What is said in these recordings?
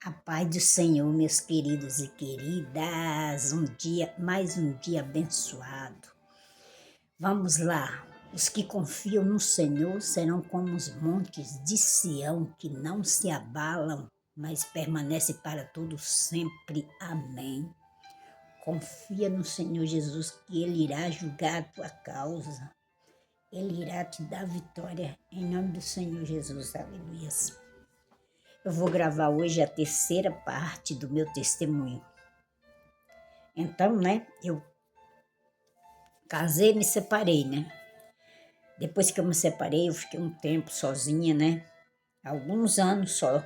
A paz do Senhor, meus queridos e queridas, mais um dia abençoado. Vamos lá, os que confiam no Senhor serão como os montes de Sião, que não se abalam, mas permanecem para todo sempre. Amém. Confia no Senhor Jesus, que Ele irá julgar a tua causa. Ele irá te dar vitória, em nome do Senhor Jesus. Aleluia. Eu vou gravar hoje a terceira parte do meu testemunho. Então, eu casei e me separei, Depois que eu me separei, eu fiquei um tempo sozinha, Alguns anos só,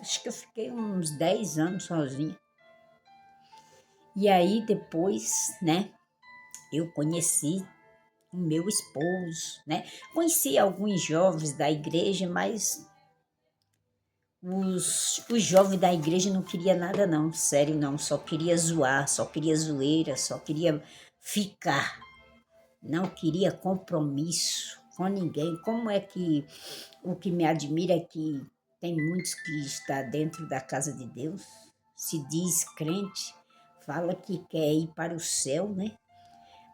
Acho que eu fiquei uns 10 anos sozinha. E aí, depois, eu conheci o meu esposo, Conheci alguns jovens da igreja, mas os jovens da igreja não queriam nada não, sério não, só queria zoar, só queria zoeira, só queria ficar, não queria compromisso com ninguém. Como é que o que me admira é que tem muitos que estão dentro da casa de Deus, se diz crente, fala que quer ir para o céu,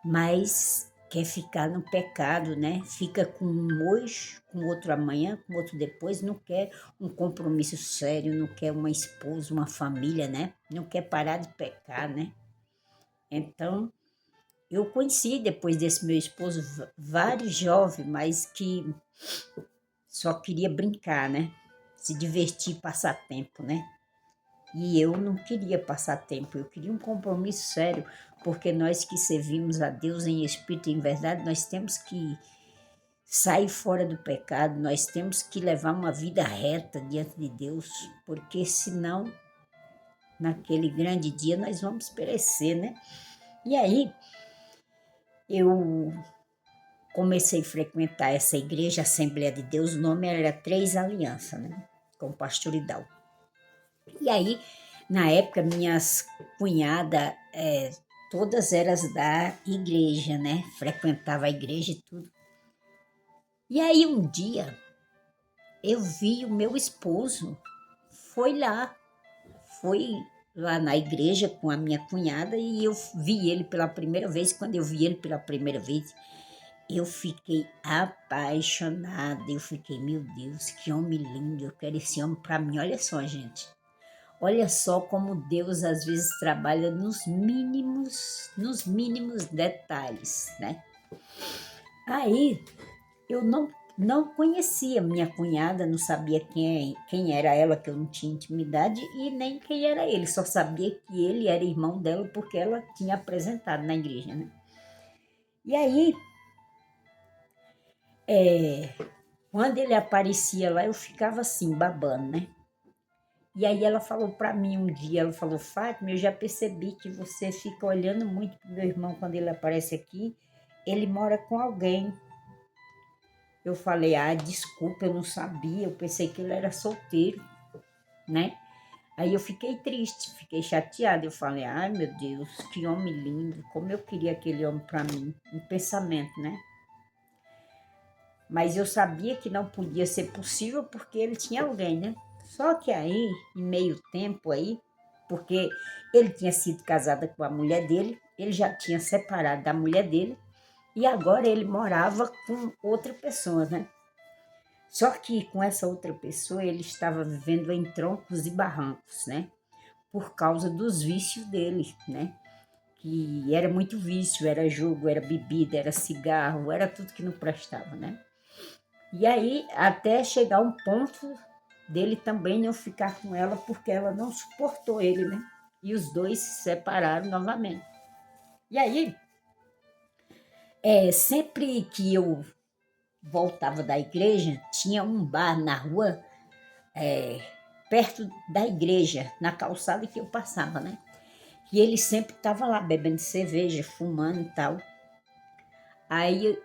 mas quer ficar no pecado, Fica com um hoje, com outro amanhã, com outro depois, não quer um compromisso sério, não quer uma esposa, uma família, Não quer parar de pecar, Então, eu conheci depois desse meu esposo vários jovens, mas que só queria brincar, Se divertir, passar tempo, E eu não queria passar tempo, eu queria um compromisso sério, porque nós que servimos a Deus em espírito e em verdade, nós temos que sair fora do pecado, nós temos que levar uma vida reta diante de Deus, porque senão, naquele grande dia, nós vamos perecer, E aí, eu comecei a frequentar essa igreja, Assembleia de Deus, o nome era Três Alianças, Com o pastor Hidalgo. E aí, na época, minhas cunhadas, todas eram da igreja, Frequentava a igreja e tudo. E aí, um dia, eu vi o meu esposo, foi lá na igreja com a minha cunhada e eu vi ele pela primeira vez. Quando eu vi ele pela primeira vez, eu fiquei apaixonada. Eu fiquei, meu Deus, que homem lindo, eu quero esse homem para mim. Olha só, gente. Olha só como Deus às vezes trabalha nos mínimos detalhes, Aí eu não conhecia minha cunhada, não sabia quem era ela, que eu não tinha intimidade, e nem quem era ele, só sabia que ele era irmão dela porque ela tinha apresentado na igreja, E aí, quando ele aparecia lá, eu ficava assim, babando, E aí ela falou para mim um dia, ela falou, Fátima, eu já percebi que você fica olhando muito pro meu irmão quando ele aparece aqui, ele mora com alguém. Eu falei, desculpa, eu não sabia, eu pensei que ele era solteiro, Aí eu fiquei triste, fiquei chateada, eu falei, ai meu Deus, que homem lindo, como eu queria aquele homem para mim, um pensamento, Mas eu sabia que não podia ser possível porque ele tinha alguém, Só que aí, em meio tempo aí, porque ele tinha sido casado com a mulher dele, ele já tinha separado da mulher dele e agora ele morava com outra pessoa, Só que com essa outra pessoa ele estava vivendo em troncos e barrancos, Por causa dos vícios dele, Que era muito vício, era jogo, era bebida, era cigarro, era tudo que não prestava, E aí, até chegar um ponto dele também não ficar com ela, porque ela não suportou ele, E os dois se separaram novamente. E aí, sempre que eu voltava da igreja, tinha um bar na rua, perto da igreja, na calçada que eu passava, E ele sempre estava lá bebendo cerveja, fumando e tal. Aí,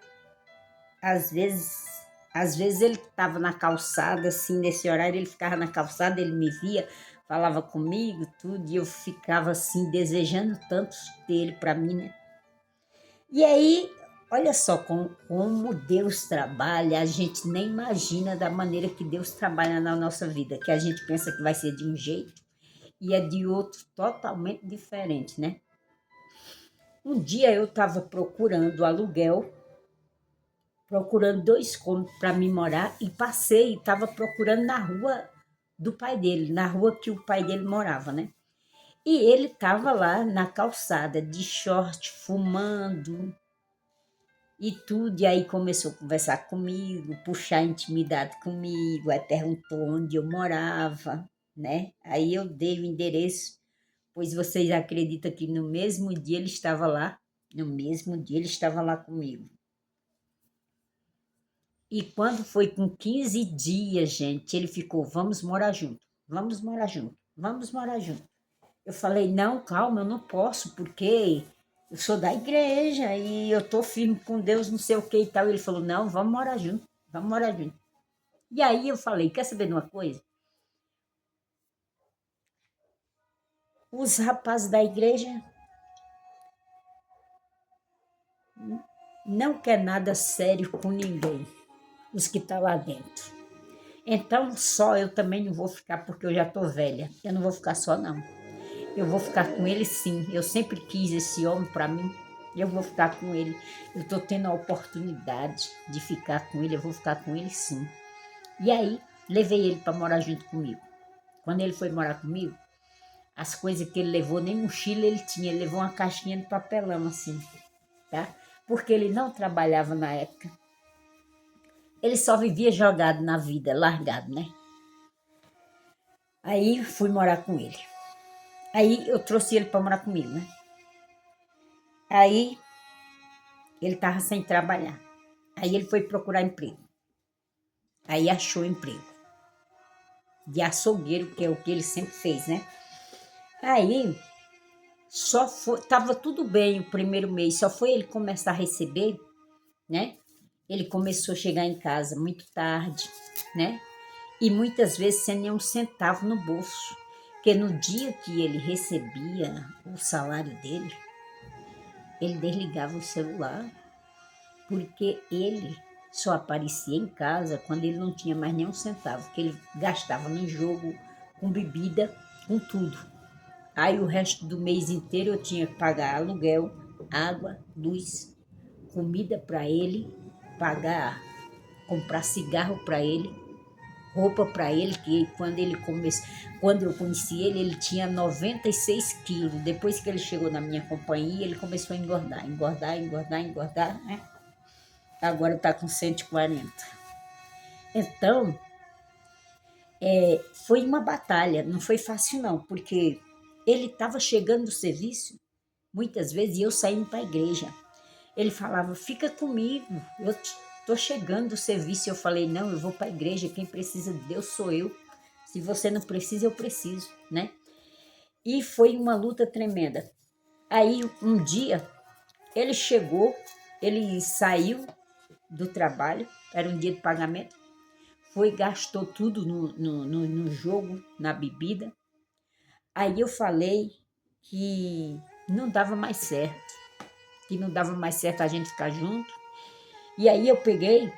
às vezes ele estava na calçada, assim, nesse horário ele ficava na calçada, ele me via, falava comigo, tudo, e eu ficava assim, desejando tanto dele para mim, E aí, Olha só como Deus trabalha, a gente nem imagina da maneira que Deus trabalha na nossa vida, que a gente pensa que vai ser de um jeito e é de outro totalmente diferente, né? Um dia eu estava procurando aluguel, procurando 2 cômodos para me morar e passei e estava procurando na rua do pai dele, na rua que o pai dele morava, né? E ele estava lá na calçada de short, fumando e tudo. E aí começou a conversar comigo, puxar intimidade comigo, aí perguntou onde eu morava, né? Aí eu dei o endereço, pois vocês acreditam que no mesmo dia ele estava lá? No mesmo dia ele estava lá comigo. E quando foi com 15 dias, gente, ele ficou, vamos morar junto, vamos morar junto, vamos morar junto. Eu falei, não, calma, eu não posso, porque eu sou da igreja e eu tô firme com Deus, não sei o que e tal. Ele falou, não, vamos morar junto, vamos morar junto. E aí eu falei, quer saber de uma coisa? Os rapazes da igreja não quer nada sério com ninguém, os que estão lá dentro. Então só eu também não vou ficar, porque eu já tô velha. Eu não vou ficar só, não. Eu vou ficar com ele sim. Eu sempre quis esse homem para mim. Eu vou ficar com ele. Eu estou tendo a oportunidade de ficar com ele. Eu vou ficar com ele sim. E aí, levei ele para morar junto comigo. Quando ele foi morar comigo, as coisas que ele levou, nem mochila ele tinha. Ele levou uma caixinha de papelão assim, tá? Porque ele não trabalhava na época. Ele só vivia jogado na vida, largado, né? Aí fui morar com ele. Aí eu trouxe ele para morar comigo, né? Aí ele estava sem trabalhar. Aí ele foi procurar emprego. Aí achou emprego de açougueiro, que é o que ele sempre fez, né? Aí só foi, tava tudo bem o primeiro mês, só foi ele começar a receber, né? Ele começou a chegar em casa muito tarde, né? E muitas vezes sem nenhum centavo no bolso. Porque no dia que ele recebia o salário dele, ele desligava o celular, porque ele só aparecia em casa quando ele não tinha mais nenhum centavo, que ele gastava no jogo, com bebida, com tudo. Aí o resto do mês inteiro eu tinha que pagar aluguel, água, luz, comida para ele, pagar, comprar cigarro para ele, roupa para ele, que quando eu conheci ele, ele tinha 96 quilos. Depois que ele chegou na minha companhia, ele começou a engordar, né? Agora está com 140. Então, foi uma batalha, não foi fácil não, porque ele estava chegando do serviço, muitas vezes, e eu saindo para a igreja. Ele falava, fica comigo, eu estou chegando do serviço. Eu falei, não, eu vou para a igreja, quem precisa de Deus sou eu. Se você não precisa, eu preciso, né? E foi uma luta tremenda. Aí, um dia, ele chegou, ele saiu do trabalho, era um dia de pagamento, foi, gastou tudo no jogo, na bebida. Aí eu falei que não dava mais certo, que não dava mais certo a gente ficar junto. E aí eu peguei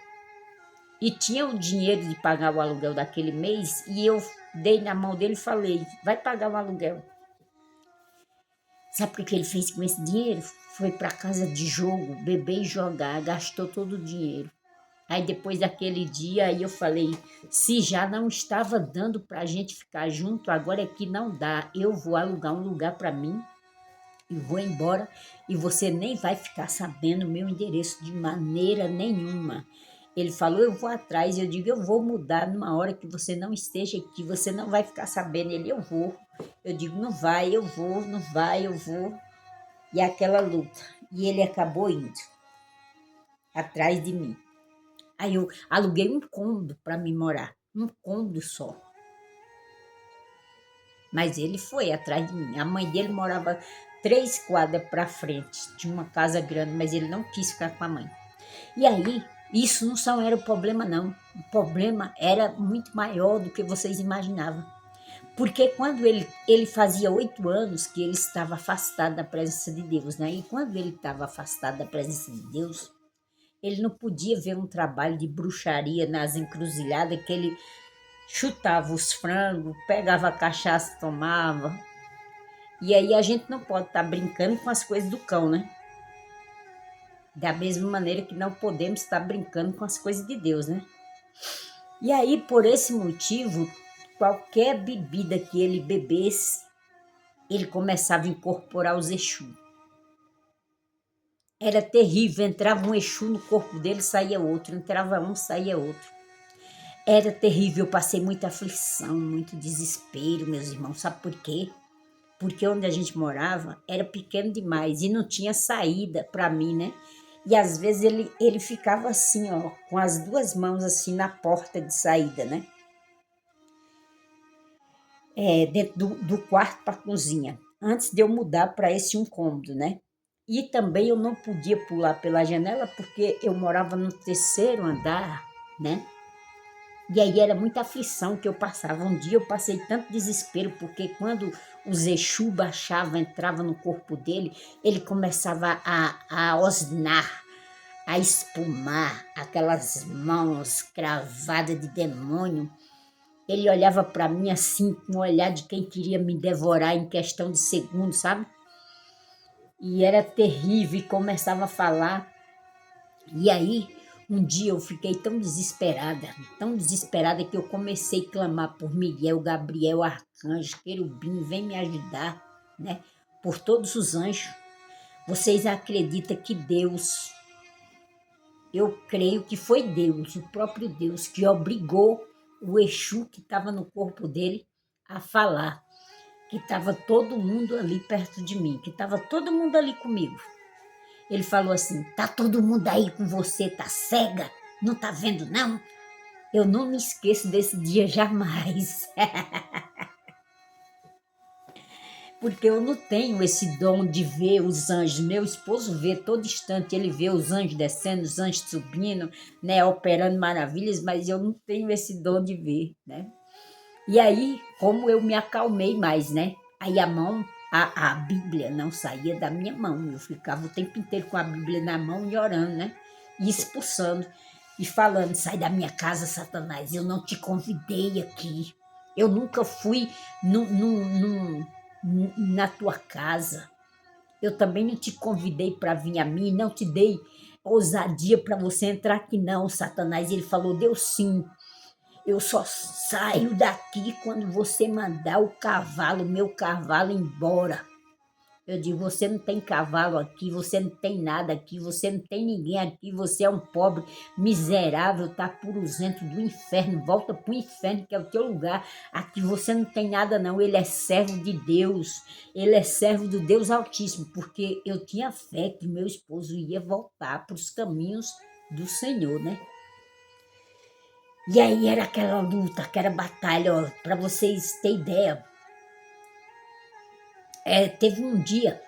e tinha o dinheiro de pagar o aluguel daquele mês e eu dei na mão dele e falei, vai pagar o aluguel. Sabe o que ele fez com esse dinheiro? Foi para casa de jogo, beber e jogar, gastou todo o dinheiro. Aí depois daquele dia, aí eu falei, se já não estava dando para a gente ficar junto, agora é que não dá. Eu vou alugar um lugar para mim e vou embora e você nem vai ficar sabendo meu endereço de maneira nenhuma. Ele falou, eu vou atrás. Eu digo, eu vou mudar numa hora que você não esteja aqui, você não vai ficar sabendo. Ele, eu vou. Eu digo, não vai, eu vou, não vai, eu vou. E aquela luta. E ele acabou indo atrás de mim. Aí eu aluguei um cômodo para me morar, um cômodo só. Mas ele foi atrás de mim. A mãe dele morava 3 quadras para frente, tinha uma casa grande, mas ele não quis ficar com a mãe. E aí, isso não só era o problema, não. O problema era muito maior do que vocês imaginavam. Porque quando ele fazia 8 anos que ele estava afastado da presença de Deus, né? E quando ele estava afastado da presença de Deus, Ele não podia ver um trabalho de bruxaria nas encruzilhadas, que ele chutava os frangos, pegava a cachaça, tomava. E aí a gente não pode estar brincando com as coisas do cão, né? Da mesma maneira que não podemos estar brincando com as coisas de Deus, né? E aí, por esse motivo, qualquer bebida que ele bebesse, ele começava a incorporar os Exu. Era terrível, entrava um Exu no corpo dele, saía outro, entrava um, saía outro. Era terrível, eu passei muita aflição, muito desespero, meus irmãos. Sabe por quê? Porque onde a gente morava era pequeno demais e não tinha saída para mim, né? E às vezes ele ficava assim, ó, com as duas mãos assim na porta de saída, né? Dentro do quarto para a cozinha, antes de eu mudar para esse um cômodo, né? E também eu não podia pular pela janela porque eu morava no terceiro andar, né? E aí era muita aflição que eu passava. Um dia eu passei tanto desespero, porque quando os Exu baixava, entrava no corpo dele, ele começava a osnar, a espumar, aquelas mãos cravadas de demônio. Ele olhava para mim assim, com o olhar de quem queria me devorar em questão de segundos, sabe? E era terrível, e começava a falar. E aí, um dia eu fiquei tão desesperada que eu comecei a clamar por Miguel, Gabriel, Arcanjo, Querubim, vem me ajudar, né? Por todos os anjos. Vocês acreditam que Deus, eu creio que foi Deus, o próprio Deus, que obrigou o Exu que estava no corpo dele a falar, que estava todo mundo ali perto de mim, que estava todo mundo ali comigo. Ele falou assim: tá todo mundo aí com você, tá cega? Não tá vendo, não? Eu não me esqueço desse dia jamais. Porque eu não tenho esse dom de ver os anjos. Meu esposo vê todo instante, ele vê os anjos descendo, os anjos subindo, né, operando maravilhas, mas eu não tenho esse dom de ver, né? E aí, como eu me acalmei mais, né? Aí a Bíblia não saía da minha mão. Eu ficava o tempo inteiro com a Bíblia na mão e orando, né? E expulsando. E falando: sai da minha casa, Satanás. Eu não te convidei aqui. Eu nunca fui na tua casa. Eu também não te convidei para vir a mim. Não te dei ousadia para você entrar aqui, não, Satanás. Ele falou: deu sim. Eu só saio daqui quando você mandar o cavalo, meu cavalo, embora. Eu digo: você não tem cavalo aqui, você não tem nada aqui, você não tem ninguém aqui, você é um pobre, miserável, tá puruzento do inferno, volta pro inferno, que é o teu lugar. Aqui você não tem nada, não. Ele é servo de Deus, ele é servo do Deus Altíssimo, porque eu tinha fé que meu esposo ia voltar para os caminhos do Senhor, né? E aí era aquela luta, aquela batalha, para vocês terem ideia. Teve um dia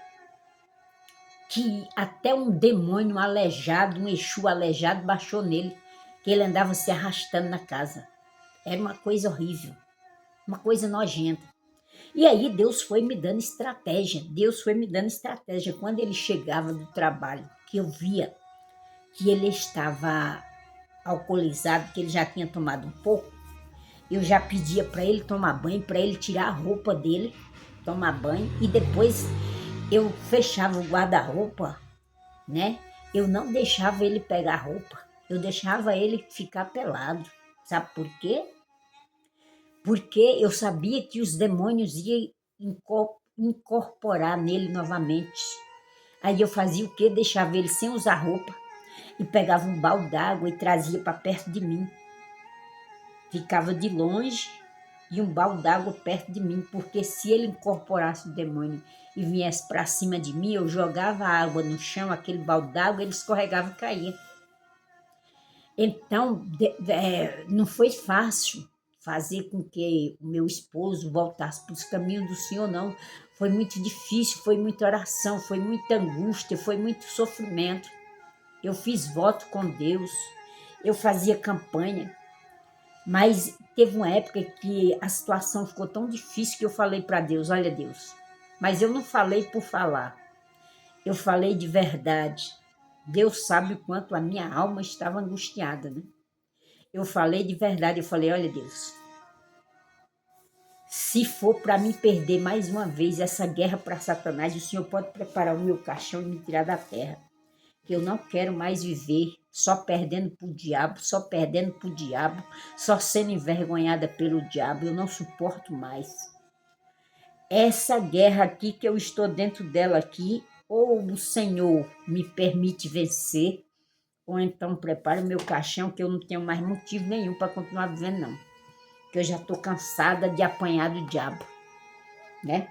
que até um demônio aleijado, um Exu aleijado, baixou nele, que ele andava se arrastando na casa. Era uma coisa horrível, uma coisa nojenta. E aí Deus foi me dando estratégia, Deus foi me dando estratégia. Quando ele chegava do trabalho, que eu via que ele estava alcoolizado, que ele já tinha tomado um pouco, eu já pedia para ele tomar banho, para ele tirar a roupa dele, tomar banho, e depois eu fechava o guarda-roupa, né? Eu não deixava ele pegar roupa, eu deixava ele ficar pelado. Sabe por quê? Porque eu sabia que os demônios iam incorporar nele novamente. Aí eu fazia o quê? Deixava ele sem usar roupa e pegava um balde d'água e trazia para perto de mim. Ficava de longe e um balde d'água perto de mim, porque se ele incorporasse o demônio e viesse para cima de mim, eu jogava a água no chão, aquele balde d'água, ele escorregava e caía. Então, não foi fácil fazer com que o meu esposo voltasse para os caminhos do Senhor, não. Foi muito difícil, foi muita oração, foi muita angústia, foi muito sofrimento. Eu fiz voto com Deus, eu fazia campanha, mas teve uma época que a situação ficou tão difícil que eu falei para Deus: olha, Deus, mas eu não falei por falar, eu falei de verdade, Deus sabe o quanto a minha alma estava angustiada, né? Eu falei de verdade, eu falei, olha Deus, se for para me perder mais uma vez essa guerra para Satanás, o Senhor pode preparar o meu caixão e me tirar da terra. Que eu não quero mais viver só perdendo para o diabo, só perdendo para o diabo, só sendo envergonhada pelo diabo. Eu não suporto mais. Essa guerra aqui que eu estou dentro dela aqui, ou o Senhor me permite vencer, ou então prepara o meu caixão que eu não tenho mais motivo nenhum para continuar vivendo não. Que eu já estou cansada de apanhar do diabo, né?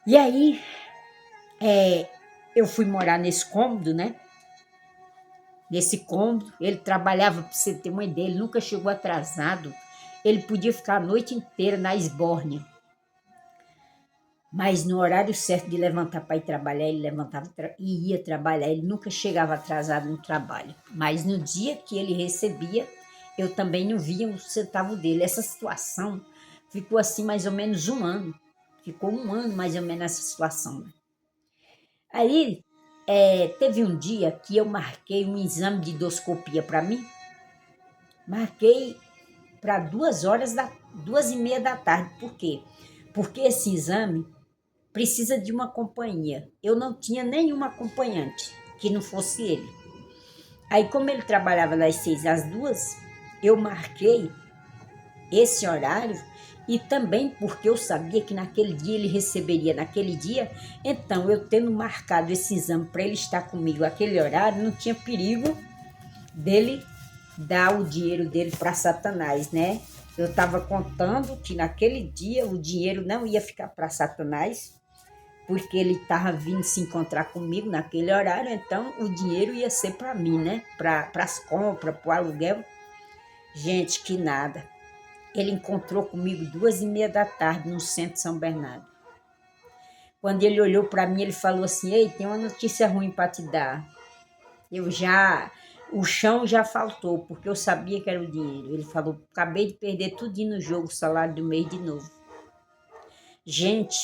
E aí, eu fui morar nesse cômodo, né? Nesse cômodo, ele trabalhava, para você ter uma ideia, ele nunca chegou atrasado. Ele podia ficar a noite inteira na esbórnia. Mas no horário certo de levantar para ir trabalhar, ele levantava e ia trabalhar. Ele nunca chegava atrasado no trabalho. Mas no dia que ele recebia, eu também não via um centavo dele. Essa situação ficou assim mais ou menos um ano. Ficou um ano mais ou menos essa situação. Aí teve um dia que eu marquei um exame de endoscopia para mim. Marquei para 2h30 da tarde. Por quê? Porque esse exame precisa de uma companhia. Eu não tinha nenhuma acompanhante que não fosse ele. Aí, como ele trabalhava das 6 às 2, eu marquei esse horário e também porque eu sabia que naquele dia ele receberia naquele dia, então eu tendo marcado esse exame para ele estar comigo naquele horário, não tinha perigo dele dar o dinheiro dele para Satanás, né? Eu estava contando que naquele dia o dinheiro não ia ficar para Satanás, porque ele estava vindo se encontrar comigo naquele horário, então o dinheiro ia ser para mim, né? Para as compras, para o aluguel. Gente, que nada. Ele encontrou comigo 2h30 da tarde no centro de São Bernardo. Quando ele olhou para mim, ele falou assim, ei, tem uma notícia ruim para te dar. O chão já faltou, porque eu sabia que era o dinheiro. Ele falou, acabei de perder tudinho no jogo, o salário do mês de novo. Gente,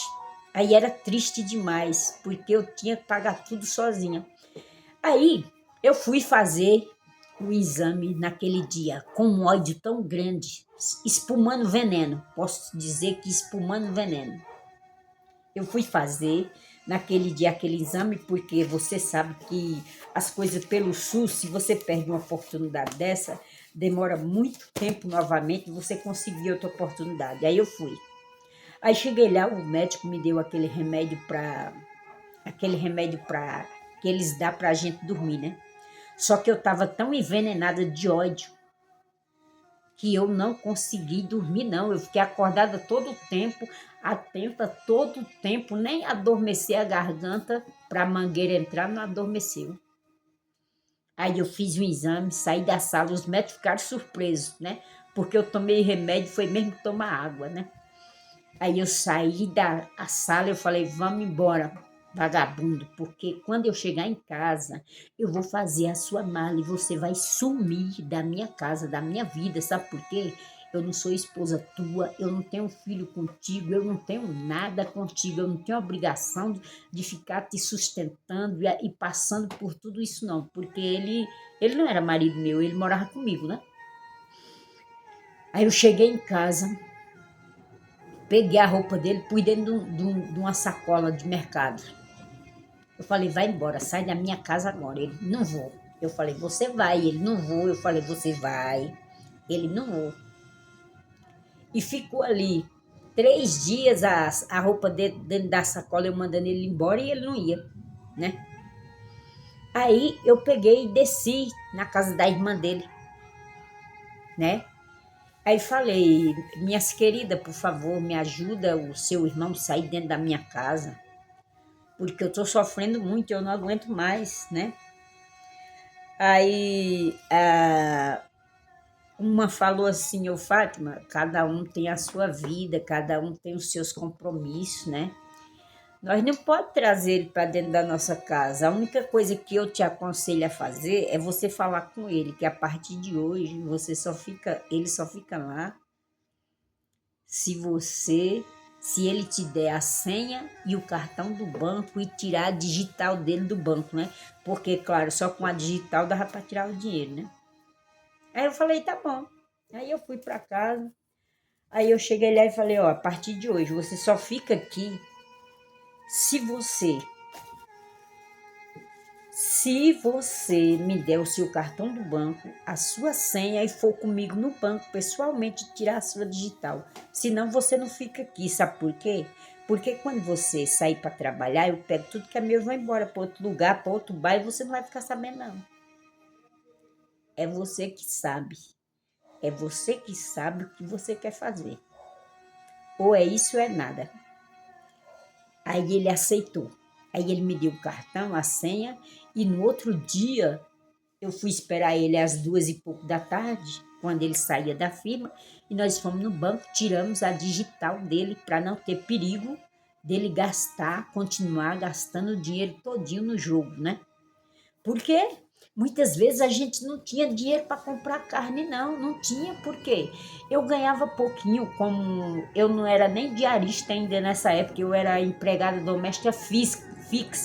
aí era triste demais, porque eu tinha que pagar tudo sozinha. Aí eu fui fazer o exame naquele dia, com um ódio tão grande, espumando veneno. Posso dizer que espumando veneno. Eu fui fazer naquele dia aquele exame, porque você sabe que as coisas pelo SUS, se você perde uma oportunidade dessa, demora muito tempo novamente você conseguir outra oportunidade. Aí eu fui. Aí cheguei lá, o médico me deu aquele remédio que eles dão pra gente dormir, né? Só que eu tava tão envenenada de ódio que eu não consegui dormir, não. Eu fiquei acordada todo o tempo, atenta todo o tempo, nem adormecer a garganta para a mangueira entrar, não adormeceu. Aí eu fiz um exame, saí da sala, os médicos ficaram surpresos, né? Porque eu tomei remédio, foi mesmo tomar água, né? Aí eu saí da sala, eu falei, vamos embora, vagabundo, porque quando eu chegar em casa, eu vou fazer a sua mala e você vai sumir da minha casa, da minha vida, sabe por quê? Eu não sou esposa tua, eu não tenho filho contigo, eu não tenho nada contigo, eu não tenho obrigação de ficar te sustentando e passando por tudo isso não, porque ele não era marido meu, ele morava comigo, né? Aí eu cheguei em casa, peguei a roupa dele, pus dentro de uma sacola de mercado. Eu falei, vai embora, sai da minha casa agora. Ele, não vou. Eu falei, você vai. Ele, não vou. Eu falei, você vai. Ele, não vou. E ficou ali 3 dias a roupa dentro da sacola, eu mandando ele embora e ele não ia, né? Aí eu peguei e desci na casa da irmã dele, né? Aí falei, minhas queridas, por favor, me ajuda o seu irmão a sair dentro da minha casa, porque eu tô sofrendo muito, eu não aguento mais, né? Aí uma falou assim, ô Fátima, cada um tem a sua vida, cada um tem os seus compromissos, né? Nós não podemos trazer ele para dentro da nossa casa. A única coisa que eu te aconselho a fazer é você falar com ele, que a partir de hoje ele só fica lá se você se ele te der a senha e o cartão do banco e tirar a digital dele do banco, né? Porque, claro, só com a digital dava para tirar o dinheiro, né? Aí eu falei, tá bom. Aí eu fui para casa. Aí eu cheguei lá e falei, ó, a partir de hoje você só fica aqui se você me der o seu cartão do banco, a sua senha e for comigo no banco pessoalmente tirar a sua digital. Senão você não fica aqui, sabe por quê? Porque quando você sair para trabalhar, eu pego tudo que é meu e vou embora para outro lugar, para outro bairro, você não vai ficar sabendo não. É você que sabe. É você que sabe o que você quer fazer. Ou é isso ou é nada. Aí ele aceitou. Aí ele me deu o cartão, a senha, e no outro dia eu fui esperar ele às 2h pouco da tarde, quando ele saía da firma, e nós fomos no banco, tiramos a digital dele para não ter perigo dele gastar, continuar gastando o dinheiro todinho no jogo, né? Porque muitas vezes a gente não tinha dinheiro para comprar carne, não tinha, porque eu ganhava pouquinho, como eu não era nem diarista ainda nessa época, eu era empregada doméstica fixa,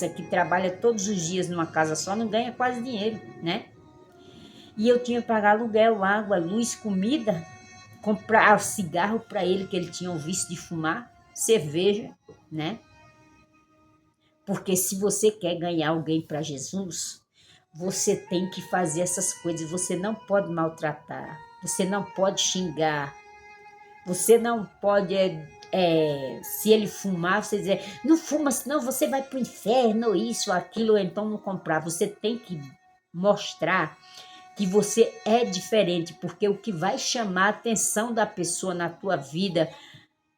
que trabalha todos os dias numa casa só, não ganha quase dinheiro, né? E eu tinha que pagar aluguel, água, luz, comida, comprar cigarro para ele, que ele tinha o vício de fumar, cerveja, né? Porque se você quer ganhar alguém para Jesus, você tem que fazer essas coisas. Você não pode maltratar, você não pode xingar, você não pode, se ele fumar, você dizer, não fuma, senão você vai para o inferno, ou isso, ou aquilo, ou então não comprar. Você tem que mostrar que você é diferente, porque o que vai chamar a atenção da pessoa na tua vida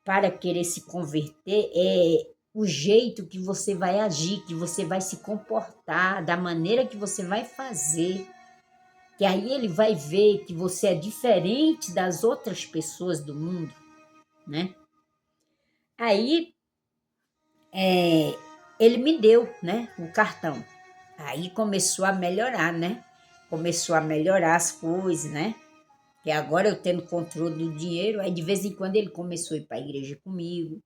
para querer se converter é o jeito que você vai agir, que você vai se comportar, da maneira que você vai fazer. Que aí ele vai ver que você é diferente das outras pessoas do mundo, né? Aí ele me deu, né, o cartão. Aí começou a melhorar, né? Começou a melhorar as coisas, né? Que agora eu tendo controle do dinheiro, aí de vez em quando ele começou a ir para a igreja comigo.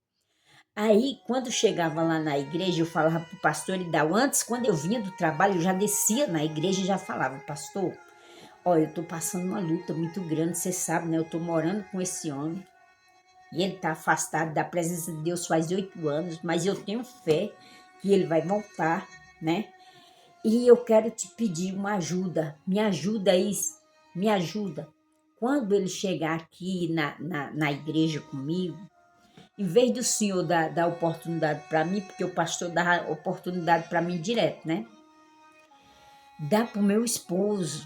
Aí, quando chegava lá na igreja, eu falava para o pastor Idal, antes, quando eu vinha do trabalho, eu já descia na igreja e já falava, pastor, olha, eu estou passando uma luta muito grande, você sabe, né? Eu estou morando com esse homem e ele está afastado da presença de Deus faz 8 anos, mas eu tenho fé que ele vai voltar, né? E eu quero te pedir uma ajuda, me ajuda aí, me ajuda. Quando ele chegar aqui na igreja comigo, em vez do senhor dar oportunidade para mim, porque o pastor dá oportunidade para mim direto, né? Dá para o meu esposo,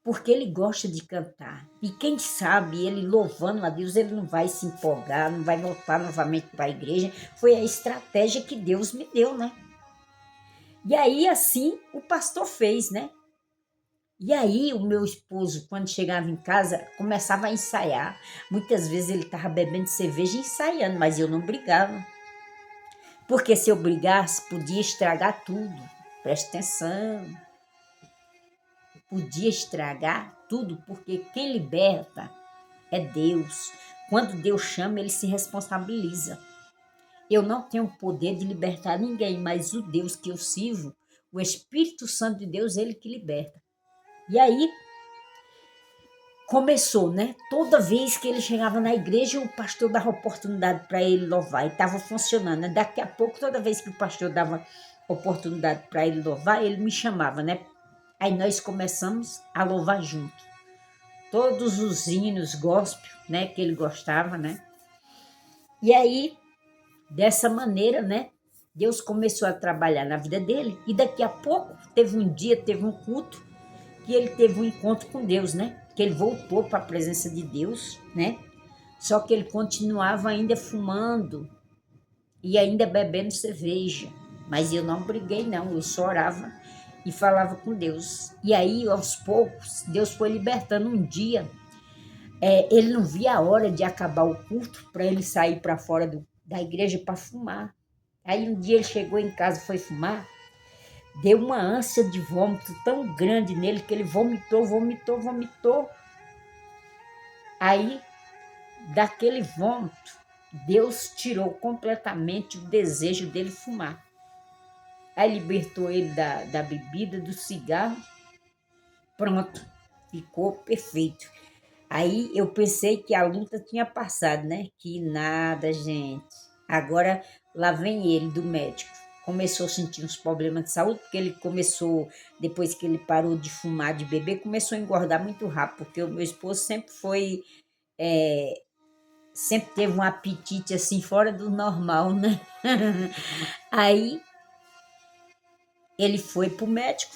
porque ele gosta de cantar. E quem sabe ele louvando a Deus, ele não vai se empolgar, não vai voltar novamente para a igreja. Foi a estratégia que Deus me deu, né? E aí, assim, o pastor fez, né? E aí, o meu esposo, quando chegava em casa, começava a ensaiar. Muitas vezes ele estava bebendo cerveja e ensaiando, mas eu não brigava. Porque se eu brigasse, podia estragar tudo. Presta atenção. Podia estragar tudo, porque quem liberta é Deus. Quando Deus chama, ele se responsabiliza. Eu não tenho o poder de libertar ninguém, mas o Deus que eu sirvo, o Espírito Santo de Deus, ele que liberta. E aí, começou, né? Toda vez que ele chegava na igreja, o pastor dava oportunidade para ele louvar e estava funcionando, né? Daqui a pouco, toda vez que o pastor dava oportunidade para ele louvar, ele me chamava, né? Aí nós começamos a louvar junto. Todos os hinos gospel, né? Que ele gostava, né? E aí, dessa maneira, né? Deus começou a trabalhar na vida dele e daqui a pouco, teve um culto que ele teve um encontro com Deus, né? Que ele voltou para a presença de Deus, né? Só que ele continuava ainda fumando e ainda bebendo cerveja. Mas eu não briguei, não. Eu só orava e falava com Deus. E aí, aos poucos, Deus foi libertando. Um dia, ele não via a hora de acabar o culto para ele sair para fora da igreja para fumar. Aí um dia ele chegou em casa e foi fumar. Deu uma ânsia de vômito tão grande nele que ele vomitou. Aí, daquele vômito, Deus tirou completamente o desejo dele fumar. Aí libertou ele da bebida, do cigarro, pronto, ficou perfeito. Aí eu pensei que a luta tinha passado, né? Que nada, gente. Agora lá vem ele do médico. Começou a sentir uns problemas de saúde, porque ele começou, depois que ele parou de fumar, de beber, começou a engordar muito rápido, porque o meu esposo sempre foi, sempre teve um apetite assim fora do normal, né? Aí ele foi para o médico,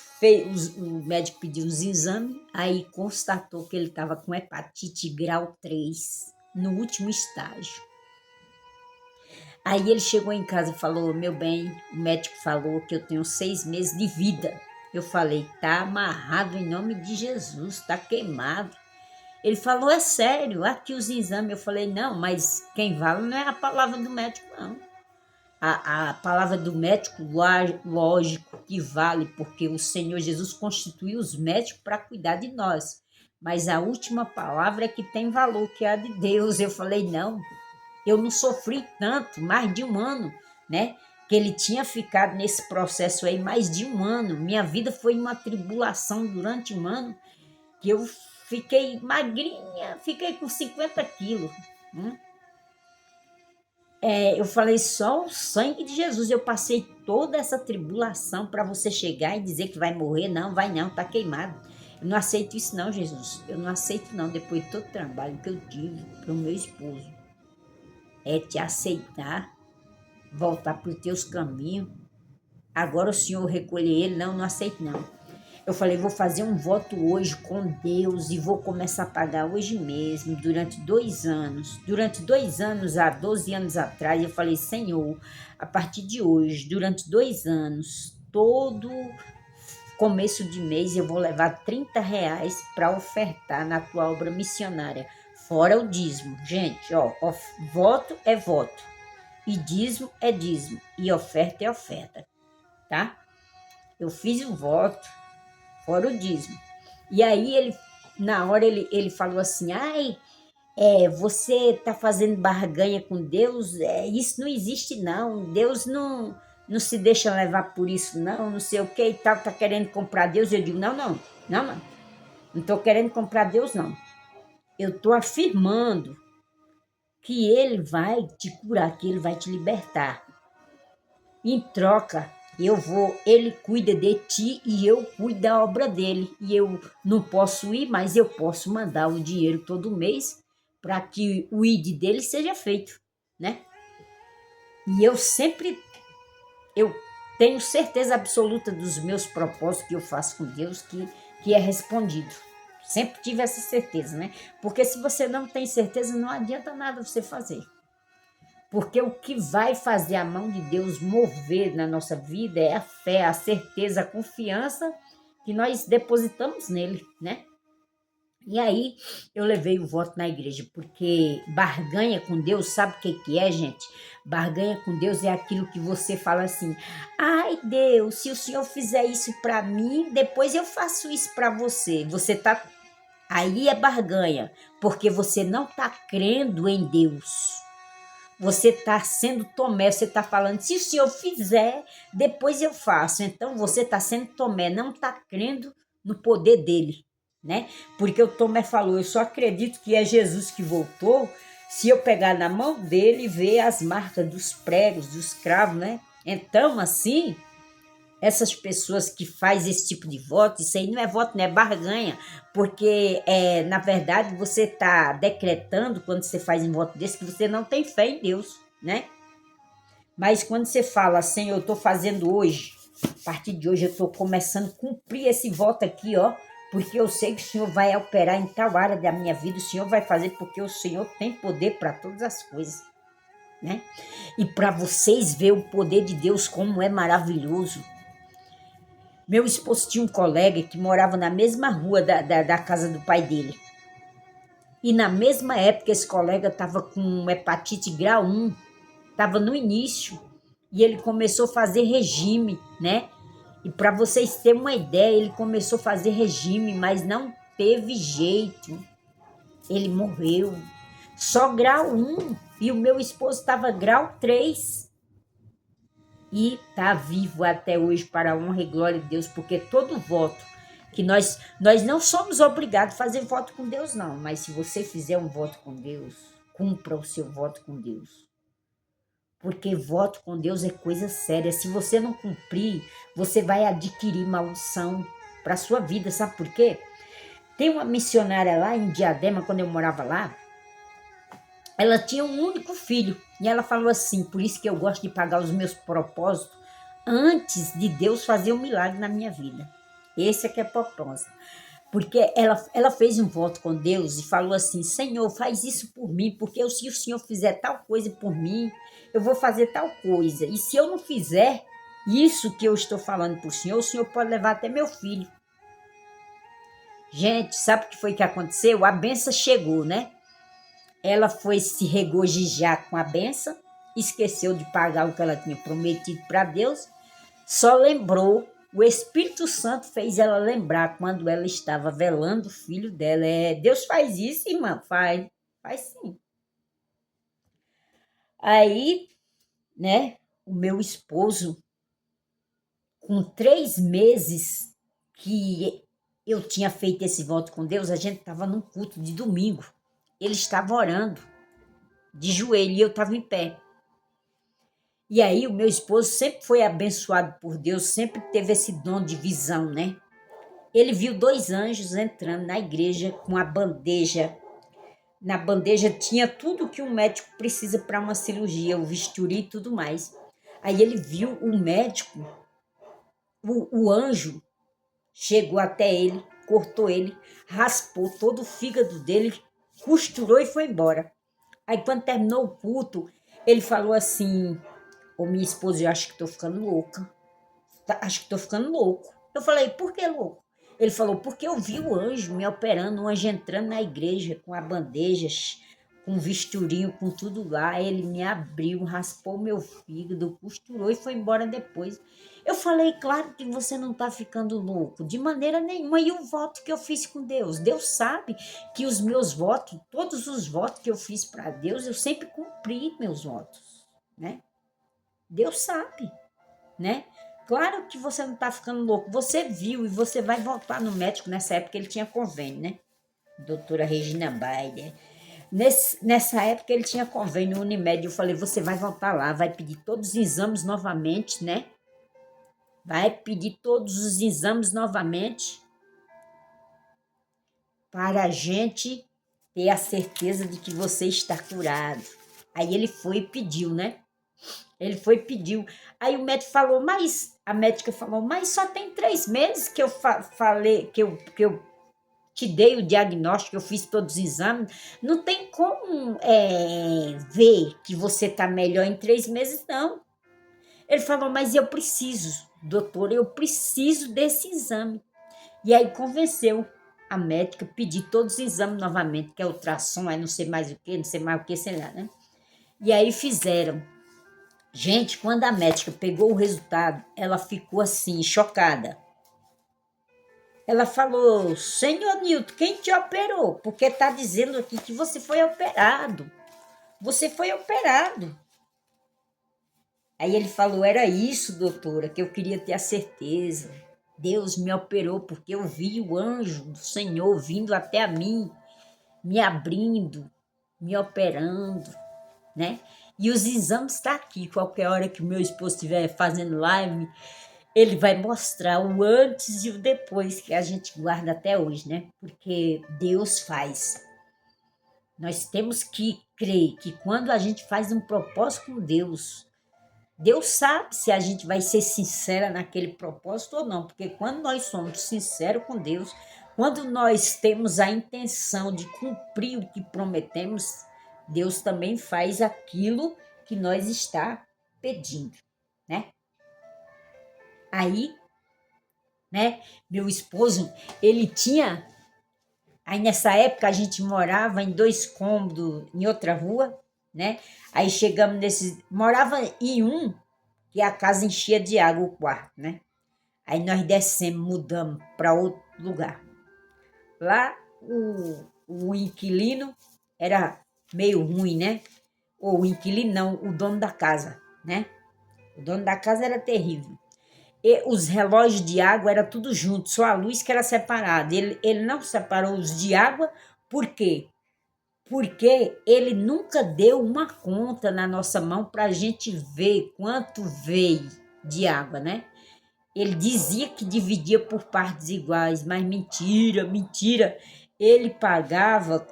o médico pediu os exames, aí constatou que ele estava com hepatite grau 3 no último estágio. Aí ele chegou em casa e falou: meu bem, o médico falou que eu tenho 6 meses de vida. Eu falei: tá amarrado em nome de Jesus, tá queimado. Ele falou: é sério, aqui os exames. Eu falei: não, mas quem vale não é a palavra do médico, não. A palavra do médico, lógico que vale, porque o Senhor Jesus constituiu os médicos para cuidar de nós. Mas a última palavra é que tem valor, que é a de Deus. Eu falei, não, eu não sofri tanto, mais de um ano, né? Que ele tinha ficado nesse processo aí mais de um ano. Minha vida foi uma tribulação durante um ano, que eu fiquei magrinha, fiquei com 50 quilos. Eu falei, só o sangue de Jesus. Eu passei toda essa tribulação para você chegar e dizer que vai morrer. Não, vai não, tá queimado. Eu não aceito isso não, Jesus. Eu não aceito não, depois de todo o trabalho que eu tive para o meu esposo. É te aceitar, voltar para os teus caminhos. Agora o Senhor recolher ele. Não, não aceito não. Eu falei, vou fazer um voto hoje com Deus e vou começar a pagar hoje mesmo, durante 2 anos. Durante 2 anos, há 12 anos atrás, eu falei, Senhor, a partir de hoje, durante 2 anos, todo começo de mês eu vou levar R$ 30 para ofertar na tua obra missionária. Fora o dízimo. Gente, ó, voto é voto. E dízimo é dízimo. E oferta é oferta. Tá? Eu fiz o voto. Fora o dízimo. E aí, na hora, ele falou assim, ai, você tá fazendo barganha com Deus? Isso não existe, não. Deus não se deixa levar por isso, não sei o que e tal, tá querendo comprar Deus. Eu digo, não tô querendo comprar Deus, não. Eu tô afirmando que ele vai te curar, que ele vai te libertar. Em troca, ele cuida de ti e eu cuido da obra dele. E eu não posso ir, mas eu posso mandar o dinheiro todo mês para que o ID dele seja feito, né? E eu tenho certeza absoluta dos meus propósitos que eu faço com Deus, que é respondido. Sempre tive essa certeza, né? Porque se você não tem certeza, não adianta nada você fazer. Porque o que vai fazer a mão de Deus mover na nossa vida é a fé, a certeza, a confiança que nós depositamos nele, né? E aí eu levei o voto na igreja, porque barganha com Deus, sabe o que é, gente? Barganha com Deus é aquilo que você fala assim, ai Deus, se o Senhor fizer isso para mim, depois eu faço isso para você. Aí é barganha, porque você não está crendo em Deus. Você está sendo Tomé, você está falando, se o Senhor fizer, depois eu faço. Então você está sendo Tomé, não está crendo no poder dele, né? Porque o Tomé falou, eu só acredito que é Jesus que voltou se eu pegar na mão dele e ver as marcas dos pregos, dos cravos, né? Então, assim, essas pessoas que fazem esse tipo de voto, isso aí não é voto, não é barganha, porque, na verdade, você está decretando, quando você faz um voto desse, que você não tem fé em Deus, né? Mas quando você fala assim, eu estou fazendo hoje, a partir de hoje eu estou começando a cumprir esse voto aqui, ó, porque eu sei que o Senhor vai operar em tal área da minha vida, o Senhor vai fazer, porque o Senhor tem poder para todas as coisas, né? E para vocês verem o poder de Deus como é maravilhoso. Meu esposo tinha um colega que morava na mesma rua da casa do pai dele. E na mesma época esse colega estava com hepatite grau 1, estava no início. E ele começou a fazer regime, né? E para vocês terem uma ideia, ele começou a fazer regime, mas não teve jeito. Ele morreu. Só grau 1. E o meu esposo estava grau 3 e está vivo até hoje para a honra e glória de Deus, porque todo voto que nós não somos obrigados a fazer voto com Deus, não, mas se você fizer um voto com Deus, cumpra o seu voto com Deus. Porque voto com Deus é coisa séria. Se você não cumprir, você vai adquirir maldição para a sua vida. Sabe por quê? Tem uma missionária lá em Diadema, quando eu morava lá, ela tinha um único filho. E ela falou assim, por isso que eu gosto de pagar os meus propósitos antes de Deus fazer um milagre na minha vida. Esse é que é propósito. Porque ela fez um voto com Deus e falou assim, Senhor, faz isso por mim, porque se o Senhor fizer tal coisa por mim, eu vou fazer tal coisa. E se eu não fizer isso que eu estou falando para o Senhor pode levar até meu filho. Gente, sabe o que foi que aconteceu? A benção chegou, né? Ela foi se regozijar com a benção, esqueceu de pagar o que ela tinha prometido para Deus, só lembrou, o Espírito Santo fez ela lembrar quando ela estava velando o filho dela. Deus faz isso, irmã? Faz sim. Aí, né, o meu esposo, com 3 meses que eu tinha feito esse voto com Deus, a gente estava num culto de domingo. Ele estava orando de joelho e eu estava em pé. E aí o meu esposo sempre foi abençoado por Deus, sempre teve esse dom de visão, né? Ele viu 2 anjos entrando na igreja com a bandeja. Na bandeja tinha tudo que um médico precisa para uma cirurgia, o bisturi e tudo mais. Aí ele viu o médico, o anjo chegou até ele, cortou ele, raspou todo o fígado dele, costurou e foi embora. Aí quando terminou o culto, ele falou assim, ô minha esposa, eu acho que estou ficando louca. Acho que estou ficando louco. Eu falei, por que louco? Ele falou, porque eu vi o anjo me operando, um anjo entrando na igreja com a bandeja, com visturinho, com tudo lá. Ele me abriu, raspou meu fígado, costurou e foi embora depois. Eu falei, claro que você não está ficando louco, de maneira nenhuma. E o voto que eu fiz com Deus? Deus sabe que os meus votos, todos os votos que eu fiz para Deus, eu sempre cumpri meus votos, né? Deus sabe, né? Claro que você não está ficando louco. Você viu e você vai voltar no médico. Nessa época ele tinha convênio, né? Doutora Regina Baider. Nessa época ele tinha convênio no Unimed. Eu falei, você vai voltar lá, vai pedir todos os exames novamente, né? Vai pedir todos os exames novamente para a gente ter a certeza de que você está curado. Aí ele foi e pediu, né? Ele foi e pediu. Aí o médico falou, mas... A médica falou, mas só tem 3 meses que eu falei, que eu te dei o diagnóstico, eu fiz todos os exames. Não tem como ver que você está melhor em 3 meses, não. Ele falou, mas eu preciso, doutor, eu preciso desse exame. E aí convenceu a médica a pedir todos os exames novamente, que é ultrassom, aí não sei mais o que, não sei mais o que, sei lá, né? E aí fizeram. Gente, quando a médica pegou o resultado, ela ficou assim, chocada. Ela falou, senhor Nilton, quem te operou? Porque está dizendo aqui que você foi operado. Você foi operado. Aí ele falou, era isso, doutora, que eu queria ter a certeza. Deus me operou porque eu vi o anjo do Senhor vindo até a mim, me abrindo, me operando, né? E os exames estão aqui. Qualquer hora que o meu esposo estiver fazendo live, ele vai mostrar o antes e o depois, que a gente guarda até hoje, né? Porque Deus faz. Nós temos que crer que quando a gente faz um propósito com Deus, Deus sabe se a gente vai ser sincera naquele propósito ou não. Porque quando nós somos sinceros com Deus, quando nós temos a intenção de cumprir o que prometemos, Deus também faz aquilo que nós está pedindo, né? Aí, né, meu esposo, ele tinha... Aí nessa época a gente morava em 2 cômodos em outra rua, né? Aí chegamos nesse... Morava em um, que a casa enchia de água, o quarto, né? Aí nós descemos, mudamos para outro lugar. Lá o inquilino era meio ruim, né? ou o inquilino não, o dono da casa, né? O dono da casa era terrível. E os relógios de água era tudo junto, só a luz que era separada. Ele não separou os de água, por quê? Porque ele nunca deu uma conta na nossa mão para a gente ver quanto veio de água, né? Ele dizia que dividia por partes iguais, mas mentira, mentira. Ele pagava,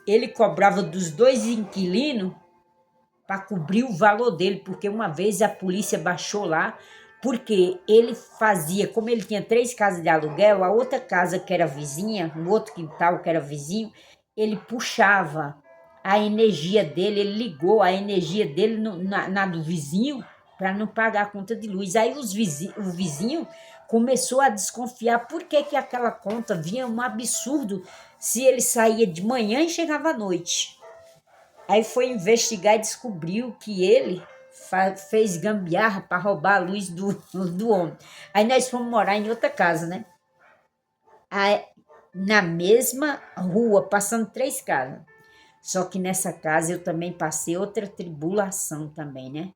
ele cobrava dos dois inquilinos para cobrir o valor dele, porque uma vez a polícia baixou lá, porque ele fazia, como ele tinha 3 casas de aluguel, a outra casa que era vizinha, um outro quintal que era vizinho, ele puxava a energia dele, ele ligou a energia dele na do vizinho para não pagar a conta de luz. Aí o vizinho começou a desconfiar por que aquela conta vinha um absurdo se ele saía de manhã e chegava à noite. Aí foi investigar e descobriu que ele fez gambiarra para roubar a luz do homem. Aí nós fomos morar em outra casa, né? Aí, na mesma rua, passando 3 casas. Só que nessa casa eu também passei outra tribulação também, né?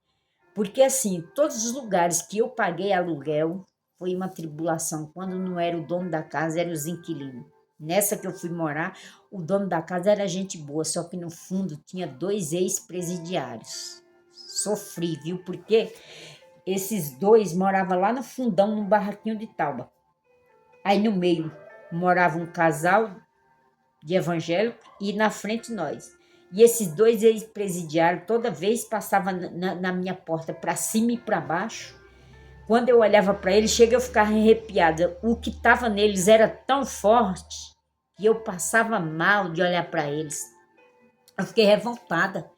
Porque assim, todos os lugares que eu paguei aluguel foi uma tribulação. Quando não era o dono da casa, eram os inquilinos. Nessa que eu fui morar, o dono da casa era gente boa, só que no fundo tinha 2 ex-presidiários. Sofri, viu? Porque esses 2 moravam lá no fundão, num barraquinho de tauba. Aí no meio morava um casal de evangélico e na frente nós. E esses 2 ex-presidiários toda vez passavam na minha porta para cima e para baixo. Quando eu olhava para eles, chega eu ficava arrepiada. O que estava neles era tão forte que eu passava mal de olhar para eles. Eu fiquei revoltada,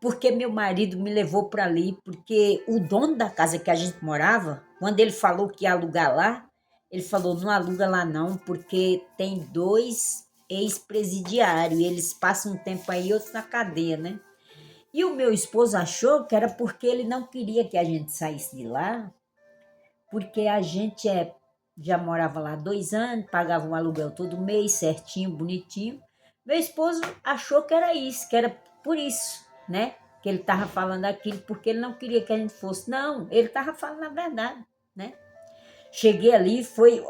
porque meu marido me levou para ali, porque o dono da casa que a gente morava, quando ele falou que ia alugar lá, ele falou, não aluga lá não, porque tem 2 ex-presidiários, e eles passam um tempo aí, outros na cadeia, né? E o meu esposo achou que era porque ele não queria que a gente saísse de lá, porque a gente já morava lá 2 anos, pagava um aluguel todo mês, certinho, bonitinho. Meu esposo achou que era isso, que era por isso, né? Que ele estava falando aquilo, porque ele não queria que a gente fosse. Não, ele estava falando a verdade, né? Cheguei ali, foi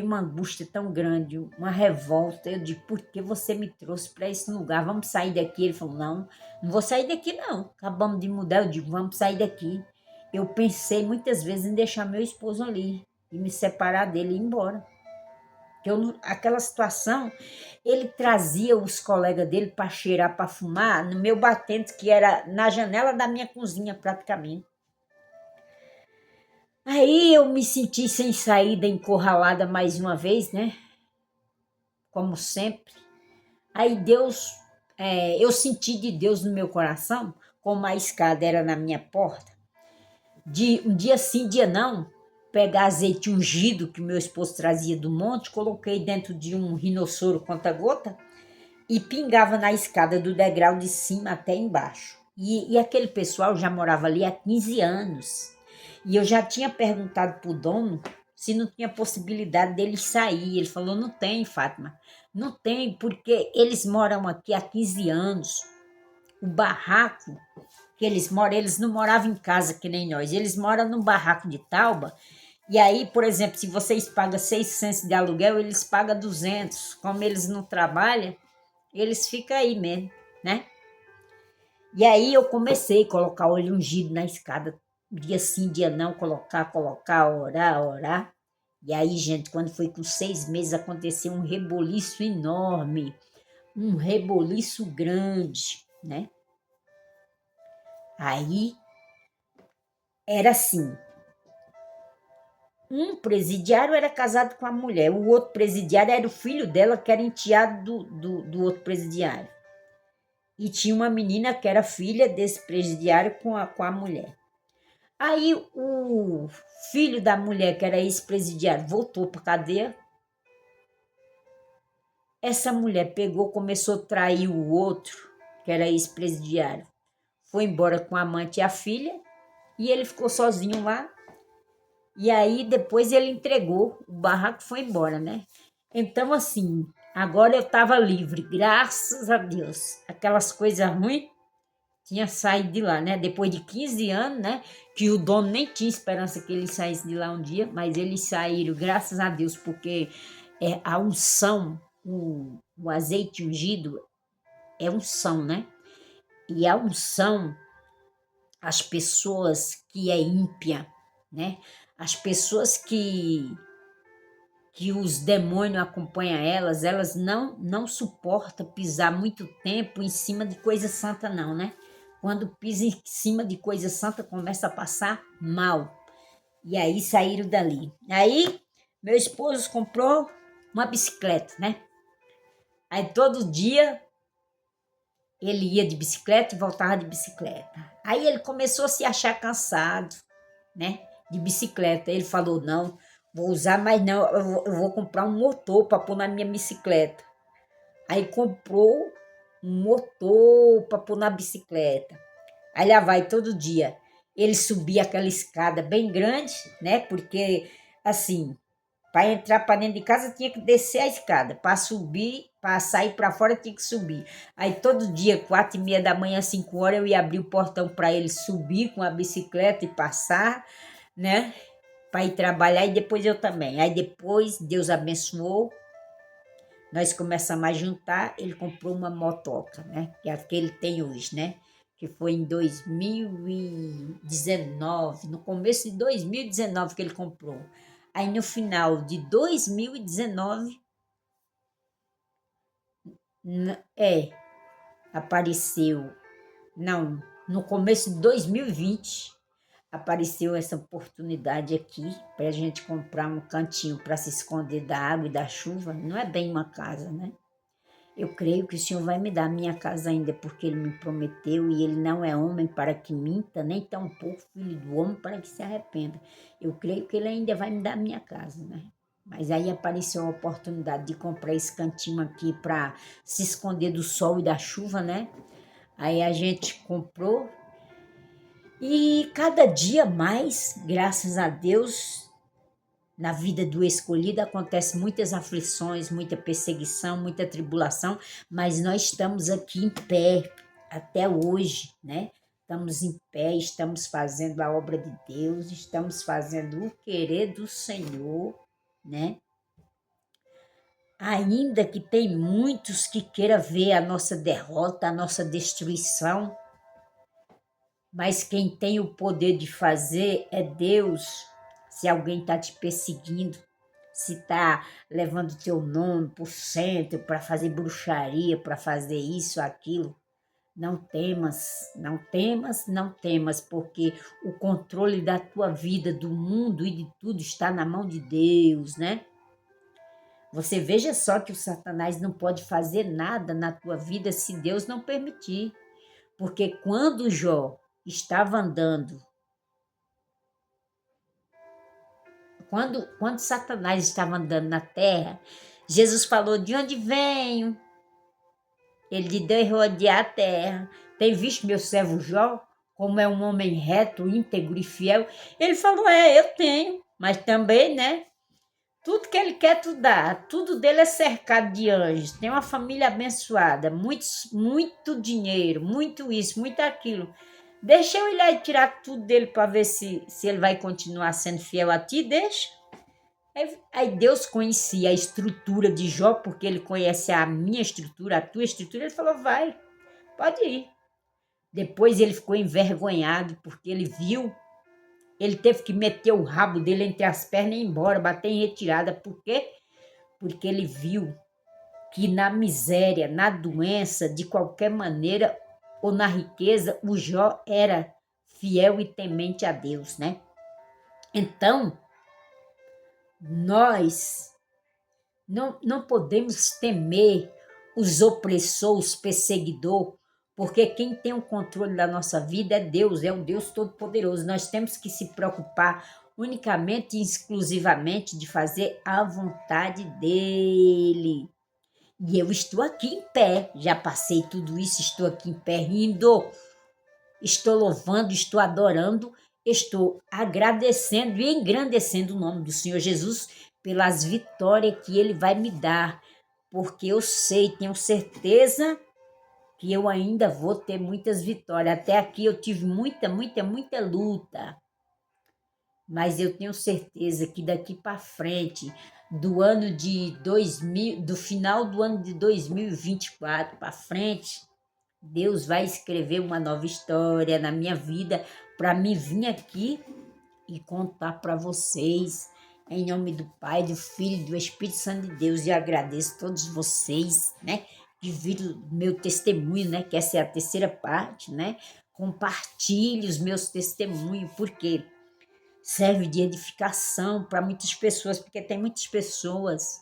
uma angústia tão grande, uma revolta. Eu digo, por que você me trouxe para esse lugar? Vamos sair daqui. Ele falou, não, não vou sair daqui não. Acabamos de mudar, eu digo, vamos sair daqui. Eu pensei muitas vezes em deixar meu esposo ali e me separar dele e ir embora. Aquela situação, ele trazia os colegas dele para cheirar, para fumar, no meu batente, que era na janela da minha cozinha praticamente. Aí eu me senti sem saída, encurralada mais uma vez, né? Como sempre. Aí eu senti de Deus no meu coração, como a escada era na minha porta, de um dia sim, dia não, pegar azeite ungido que meu esposo trazia do monte, coloquei dentro de um rinossoro conta-gota e pingava na escada do degrau de cima até embaixo. E aquele pessoal já morava ali há 15 anos. E eu já tinha perguntado para o dono se não tinha possibilidade deles sair. Ele falou, não tem, Fátima. Não tem, porque eles moram aqui há 15 anos. O barraco que eles moram, eles não moravam em casa que nem nós. Eles moram num barraco de tauba. E aí, por exemplo, se vocês pagam 600 de aluguel, eles pagam 200. Como eles não trabalham, eles ficam aí mesmo, né? E aí eu comecei a colocar óleo ungido na escada, dia sim, dia não, colocar, orar. E aí, gente, quando foi com 6 meses, aconteceu um reboliço enorme, um reboliço grande, né? Aí, era assim, um presidiário era casado com a mulher, o outro presidiário era o filho dela, que era enteado do outro presidiário. E tinha uma menina que era filha desse presidiário com a mulher. Aí o filho da mulher, que era ex-presidiário, voltou para a cadeia. Essa mulher pegou, começou a trair o outro, que era ex-presidiário. Foi embora com a amante e a filha, e ele ficou sozinho lá. E aí depois ele entregou, o barraco foi embora, né? Então assim, agora eu estava livre, graças a Deus. Aquelas coisas ruins tinha saído de lá, né? Depois de 15 anos, né? Que o dono nem tinha esperança que ele saísse de lá um dia, mas eles saíram, graças a Deus, porque a unção, o azeite ungido é unção, né? E a unção, as pessoas que é ímpia, né? As pessoas que os demônios acompanham elas não suportam pisar muito tempo em cima de coisa santa não, né? Quando pisa em cima de coisa santa, começa a passar mal. E aí saíram dali. Aí, meu esposo comprou uma bicicleta, né? Aí todo dia ele ia de bicicleta e voltava de bicicleta. Aí ele começou a se achar cansado, né? De bicicleta. Ele falou, não, vou usar mais não, eu vou comprar um motor para pôr na minha bicicleta. Aí comprou um motor para pôr na bicicleta. Aí lá vai todo dia. Ele subia aquela escada bem grande, né? Porque, assim, para entrar para dentro de casa tinha que descer a escada. Para subir, para sair para fora tinha que subir. Aí todo dia, 4:30 da manhã, 5 horas, eu ia abrir o portão para ele subir com a bicicleta e passar, né? Para ir trabalhar e depois eu também. Aí depois Deus abençoou, nós começamos a juntar, ele comprou uma motoca, né? Que é a que ele tem hoje, né? Que foi em 2019, no começo de 2019 que ele comprou. Aí no final de 2019, apareceu, não, no começo de 2020, apareceu essa oportunidade aqui para a gente comprar um cantinho para se esconder da água e da chuva. Não é bem uma casa, né? Eu creio que o Senhor vai me dar a minha casa ainda, porque Ele me prometeu e Ele não é homem para que minta, nem tampouco filho do homem para que se arrependa. Eu creio que Ele ainda vai me dar a minha casa, né? Mas aí apareceu a oportunidade de comprar esse cantinho aqui para se esconder do sol e da chuva, né? Aí a gente comprou e cada dia mais, graças a Deus, na vida do escolhido acontece muitas aflições, muita perseguição, muita tribulação, mas nós estamos aqui em pé até hoje, né? Estamos em pé, estamos fazendo a obra de Deus, estamos fazendo o querer do Senhor, né? Ainda que tem muitos que queiram ver a nossa derrota, a nossa destruição, mas quem tem o poder de fazer é Deus. Se alguém está te perseguindo, se está levando teu nome por centro para fazer bruxaria, para fazer isso, aquilo, não temas, não temas, não temas, porque o controle da tua vida, do mundo e de tudo está na mão de Deus, né? Você veja só que o Satanás não pode fazer nada na tua vida se Deus não permitir. Porque quando Jó estava andando, quando Satanás estava andando na terra, Jesus falou, de onde venho? Ele de Deus rodear a terra. Tem visto meu servo Jó, como é um homem reto, íntegro e fiel? Ele falou, eu tenho, mas também, né? Tudo que ele quer tu dá, tudo dele é cercado de anjos, tem uma família abençoada, muito dinheiro, muito isso, muito aquilo. Deixa eu ir lá e tirar tudo dele para ver se ele vai continuar sendo fiel a ti, deixa. Aí Deus conhecia a estrutura de Jó, porque ele conhece a minha estrutura, a tua estrutura, ele falou, vai, pode ir. Depois ele ficou envergonhado, porque ele viu, ele teve que meter o rabo dele entre as pernas e ir embora, bater em retirada. Por quê? Porque ele viu que na miséria, na doença, de qualquer maneira, ou na riqueza, o Jó era fiel e temente a Deus, né? Então, nós não podemos temer os opressores, os perseguidores, porque quem tem o controle da nossa vida é Deus, é o Deus Todo-Poderoso. Nós temos que se preocupar unicamente e exclusivamente de fazer a vontade dEle. E eu estou aqui em pé, já passei tudo isso, estou aqui em pé rindo, estou louvando, estou adorando, estou agradecendo e engrandecendo o nome do Senhor Jesus pelas vitórias que Ele vai me dar, porque eu sei, tenho certeza que eu ainda vou ter muitas vitórias. Até aqui eu tive muita luta, mas eu tenho certeza que daqui para frente, do final do ano de 2024 para frente, Deus vai escrever uma nova história na minha vida para me vir aqui e contar para vocês, em nome do Pai, do Filho e do Espírito Santo de Deus. E agradeço a todos vocês, né, que viram meu testemunho, né, que essa é a terceira parte, né. Compartilhe os meus testemunhos, porque serve de edificação para muitas pessoas, porque tem muitas pessoas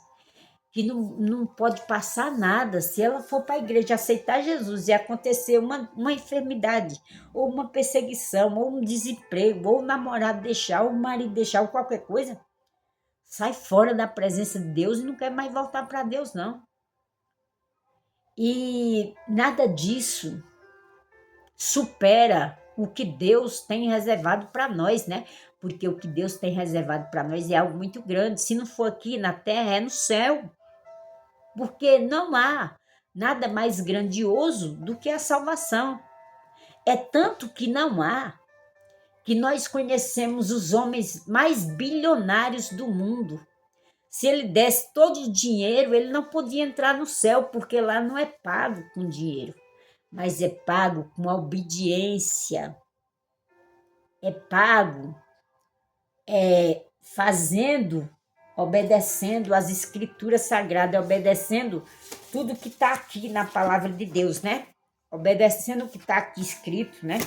que não pode passar nada se ela for para a igreja aceitar Jesus e acontecer uma enfermidade, ou uma perseguição, ou um desemprego, ou o namorado deixar, ou o marido deixar, ou qualquer coisa, sai fora da presença de Deus e não quer mais voltar para Deus, não. E nada disso supera o que Deus tem reservado para nós, né? Porque o que Deus tem reservado para nós é algo muito grande. Se não for aqui na terra, é no céu. Porque não há nada mais grandioso do que a salvação. É tanto que não há que nós conhecemos os homens mais bilionários do mundo. Se ele desse todo o dinheiro, ele não podia entrar no céu, porque lá não é pago com dinheiro, mas é pago com a obediência, é pago fazendo, obedecendo as escrituras sagradas, obedecendo tudo que está aqui na palavra de Deus, né? Obedecendo o que está aqui escrito, né?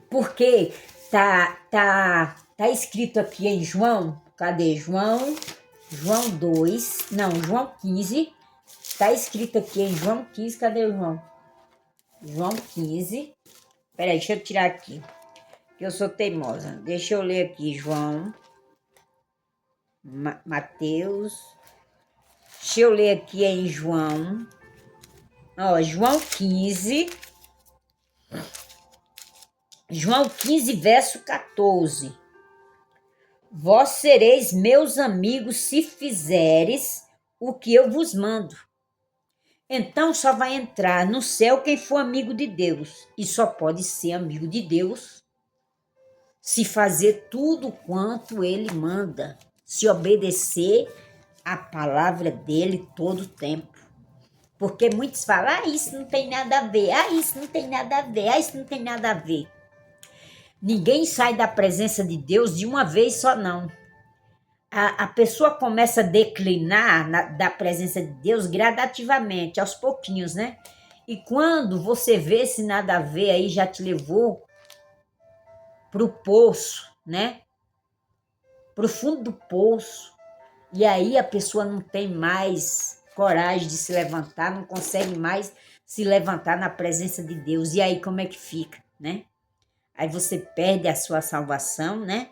Porque tá escrito aqui em João, cadê João? João 2, não, João 15, tá escrito aqui em João 15, cadê o João? João 15, peraí, deixa eu tirar aqui, que eu sou teimosa. Deixa eu ler aqui, João, Mateus, deixa eu ler aqui em João, ó, João 15, verso 14. Vós sereis meus amigos se fizeres o que eu vos mando. Então só vai entrar no céu quem for amigo de Deus. E só pode ser amigo de Deus se fazer tudo quanto ele manda, se obedecer a palavra dele todo o tempo. Porque muitos falam, isso não tem nada a ver, isso não tem nada a ver, isso não tem nada a ver. Ninguém sai da presença de Deus de uma vez só, não. A pessoa começa a declinar da presença de Deus gradativamente, aos pouquinhos, né? E quando você vê se nada a ver, aí já te levou para o poço, né? Para o fundo do poço. E aí a pessoa não tem mais coragem de se levantar, não consegue mais se levantar na presença de Deus. E aí como é que fica, né? Aí você perde a sua salvação, né?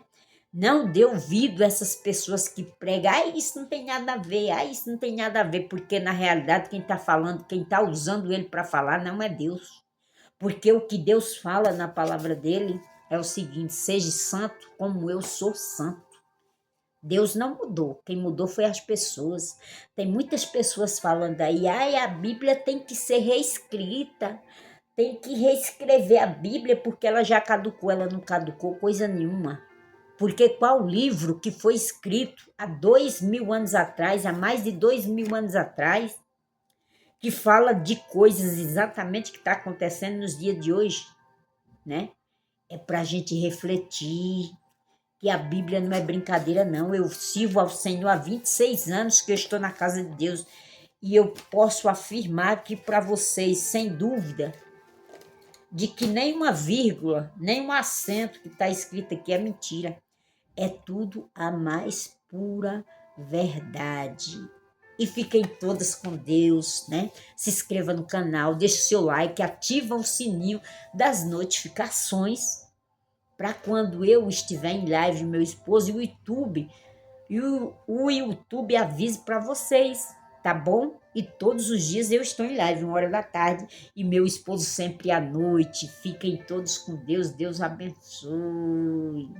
Não dê ouvido a essas pessoas que pregam, isso não tem nada a ver, isso não tem nada a ver, porque na realidade quem está falando, quem está usando ele para falar não é Deus. Porque o que Deus fala na palavra dele é o seguinte, seja santo como eu sou santo. Deus não mudou, quem mudou foi as pessoas. Tem muitas pessoas falando aí, a Bíblia tem que ser reescrita, tem que reescrever a Bíblia porque ela já caducou, ela não caducou coisa nenhuma. Porque qual livro que foi escrito há 2000 anos atrás, há mais de 2000 anos atrás, que fala de coisas exatamente que está acontecendo nos dias de hoje, né? É para a gente refletir que a Bíblia não é brincadeira, não. Eu sirvo ao Senhor há 26 anos que eu estou na casa de Deus e eu posso afirmar aqui para vocês, sem dúvida, de que nem uma vírgula, nem um acento que está escrito aqui é mentira. É tudo a mais pura verdade. E fiquem todas com Deus, né? Se inscreva no canal, deixe o seu like, ativa o sininho das notificações para quando eu estiver em live, meu esposo e o YouTube avise para vocês, tá bom? E todos os dias eu estou em live, 13h, e meu esposo sempre à noite. Fiquem todos com Deus, Deus abençoe.